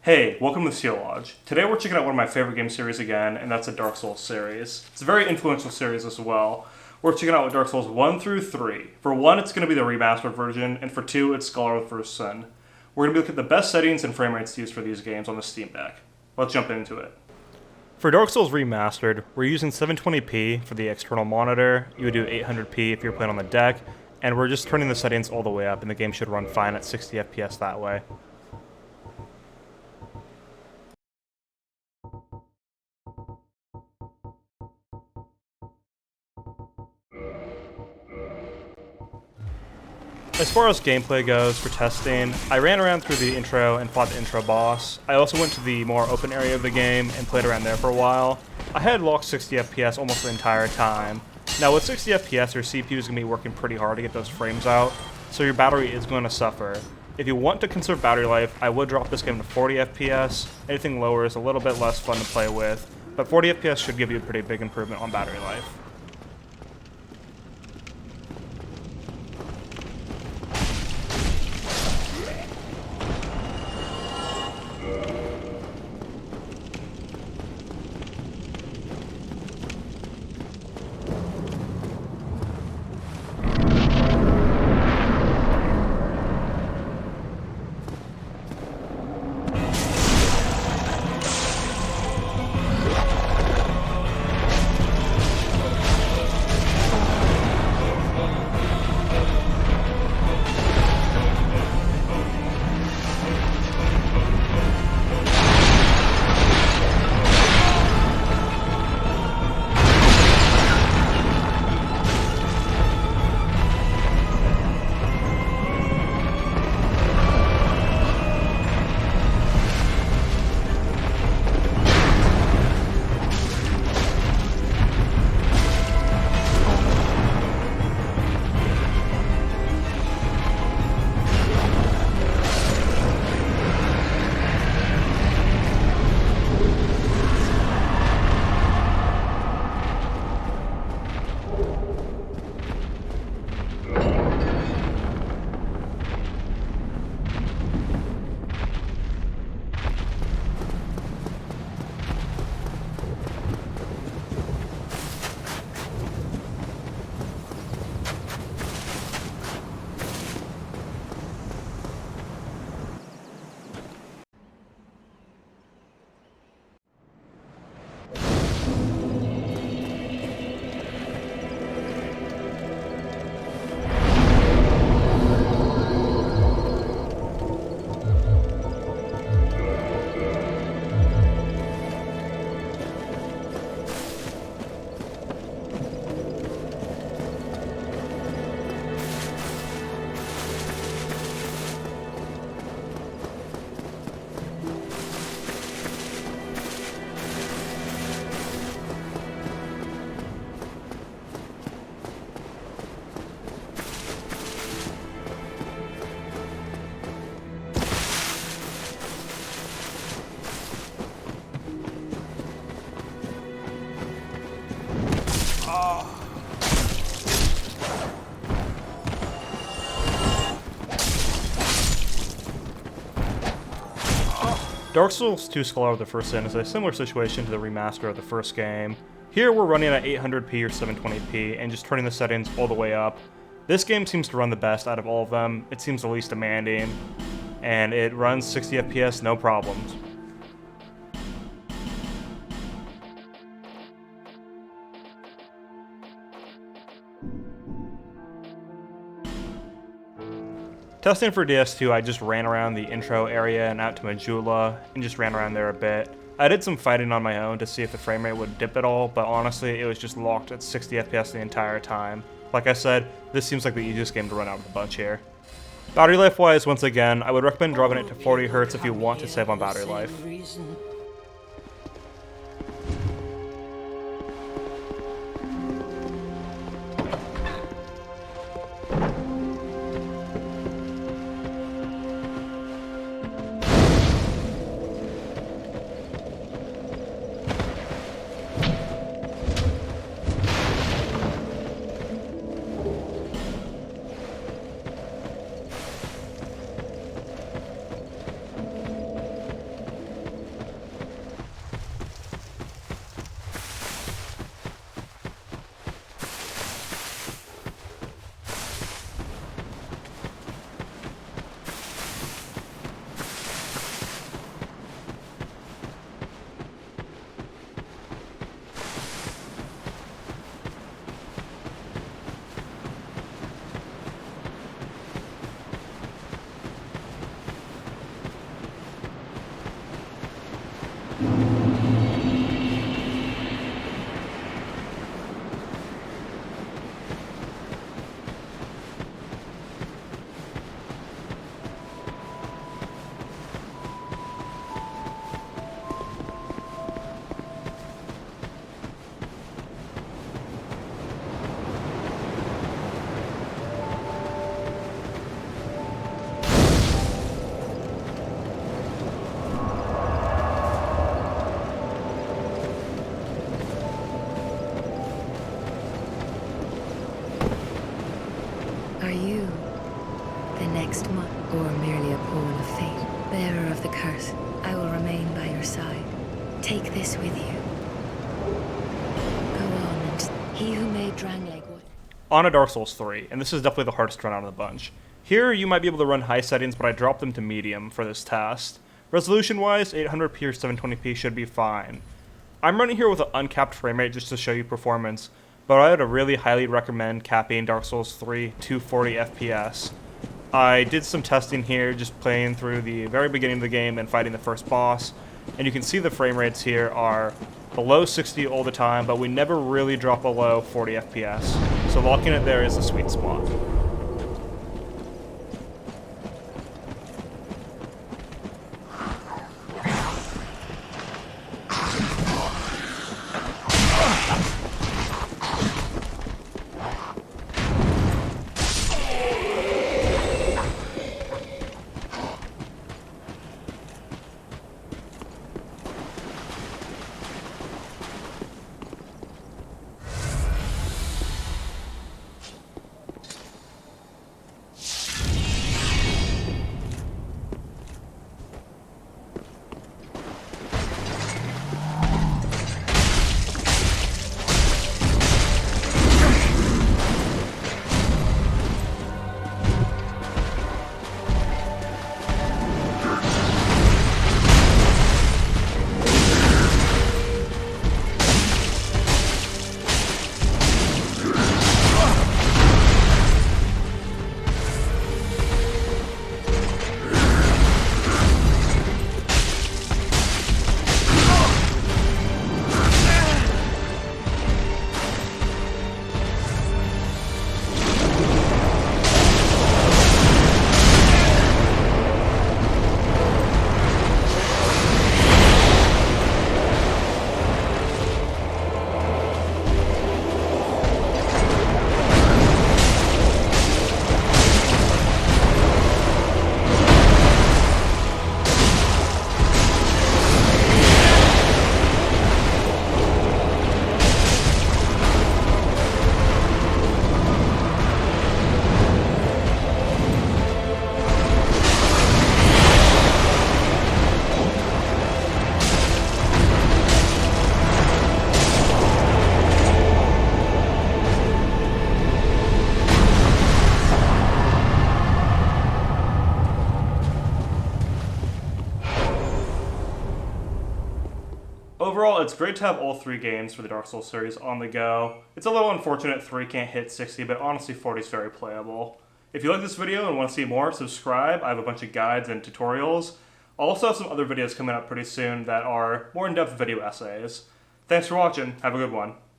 Hey, welcome to Trilogy. Today we're checking out one of my favorite game series again, and that's the Dark Souls series. It's a very influential series as well. We're checking out Dark Souls 1 through 3. For 1, it's going to be the remastered version, and for 2, it's Scholar of the First Sin. We're going to be looking at the best settings and frame rates used for these games on the Steam Deck. Let's jump into it. For Dark Souls Remastered, we're using 720p for the external monitor. You would do 800p if you're playing on the deck, and we're just turning the settings all the way up, and the game should run fine at 60 FPS that way. As far as gameplay goes for testing, I ran around through the intro and fought the intro boss. I also went to the more open area of the game and played around there for a while. I had locked 60 FPS almost the entire time. Now with 60 FPS, your CPU is going to be working pretty hard to get those frames out, so your battery is going to suffer. If you want to conserve battery life, I would drop this game to 40 FPS. Anything lower is a little bit less fun to play with, but 40 FPS should give you a pretty big improvement on battery life. Dark Souls 2 Scholar of the First Sin is a similar situation to the remaster of the first game. Here we're running at 800p or 720p and just turning the settings all the way up. This game seems to run the best out of all of them. It seems the least demanding, and it runs 60 FPS no problems. Testing for DS2, I just ran around the intro area and out to Majula, and just ran around there a bit. I did some fighting on my own to see if the frame rate would dip at all, but honestly, it was just locked at 60 FPS the entire time. Like I said, this seems like the easiest game to run out of the bunch here. Battery life wise, once again, I would recommend dropping it to 40 Hz if you want to save on battery life. just or merely a pawn of fate? Bearer of the curse, I will remain by your side. Take this with you. Go on, and he who made Drangleic... On to Dark Souls 3, and this is definitely the hardest run out of the bunch. Here, you might be able to run high settings, but I dropped them to medium for this test. Resolution-wise, 800p or 720p should be fine. I'm running here with an uncapped frame rate just to show you performance, but I would really highly recommend capping Dark Souls 3 to 40 FPS. I did some testing here, just playing through the very beginning of the game and fighting the first boss, and you can see the frame rates here are below 60 all the time, but we never really drop below 40 FPS, so locking it there is the sweet spot. Overall, it's great to have all three games for the Dark Souls series on the go. It's a little unfortunate 3 can't hit 60, but honestly 40 is very playable. If you like this video and want to see more, subscribe. I have a bunch of guides and tutorials. I'll also have some other videos coming up pretty soon that are more in-depth video essays. Thanks for watching. Have a good one.